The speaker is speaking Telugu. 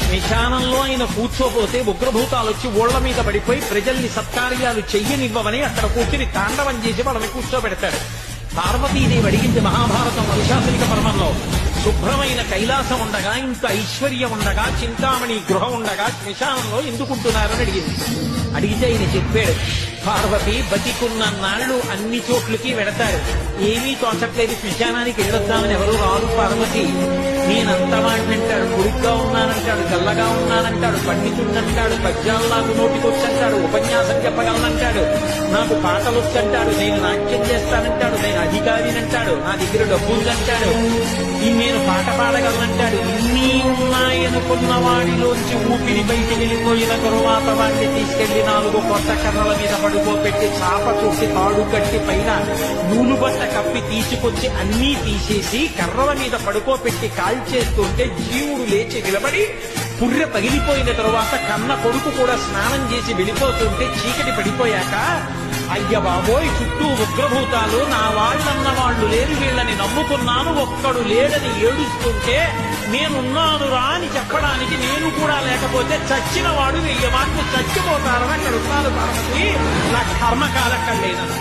శ్మశానంలో ఆయన కూర్చోపోతే ఉగ్రభూతాలు వచ్చి ఓళ్ల మీద పడిపోయి ప్రజల్ని సత్కార్యాలు చెయ్యనివ్వమని అక్కడ కూర్చుని తాండవం చేసి వాళ్ళని కూర్చోబెడతాడు. పార్వతీదేవి అడిగింది మహాభారతం అనుశాసనిక పర్వంలో, శుభ్రమైన కైలాసం ఉండగా, ఇంత ఐశ్వర్యం ఉండగా, చింతామణి గృహం ఉండగా శ్మశానంలో ఎందుకుంటున్నారని అడిగింది. అడిగితే ఆయన చెప్పాడు, పార్వతి బతికున్న నాళ్లు అన్ని చోట్లకి వెడతారు, ఏమీ తోచట్లేదు, శ్మశానానికి వెళ్ళొద్దామని ఎవరు రారు పార్వతి. నేనంతమాడినంటాడు, పొడుగ్గా ఉన్నానంటాడు, గల్లగా ఉన్నానంటాడు, పండితుందంటాడు, పద్యాలు నాకు నోటికొచ్చంటాడు, ఉపన్యాసం చెప్పగలనంటాడు, నాకు పాటలు వచ్చంటాడు, నేను నాట్యం చేస్తానంటాడు, నేను అధికారినంటాడు, నా దగ్గర డబ్బు ఉందంటాడు, నేను పాట పాడగలనంటాడు. ఇన్ని ఉన్నాయనుకున్న వాడిలోంచి ఊపిరి బయట వెళ్ళిపోయిన తరువాత వాడిని తీసుకెళ్లి 4 కొత్త కర్రల మీద పడుకోబెట్టి చాప చుట్టి తాడు కట్టి పైన నూలు బట్ట కప్పి తీసుకొచ్చి అన్నీ తీసేసి కర్రల మీద పడుకోబెట్టి కాల్చేస్తుంటే జీవుడు లేచి నిలబడి పుర్రె పగిలిపోయిన తరువాత కన్న కొడుకు కూడా స్నానం చేసి వెళ్ళిపోతుంటే చీకటి పడిపోయాక, అయ్య బాబోయ్ చుట్టూ ఉగ్రభూతాలు, నా వాళ్ళన్న వాళ్ళు లేరు, వీళ్ళని నమ్ముకున్నాను, ఒక్కడు లేడని ఏడుస్తుంటే నేనున్నాను రా అని చెప్పడానికి నేను కూడా లేకపోతే చచ్చిన వాడు 1000 మార్లు చచ్చిపోతారని అక్కడ ఉన్నాను పార్వతి, నా కర్మకాలక్కడలేదన్న.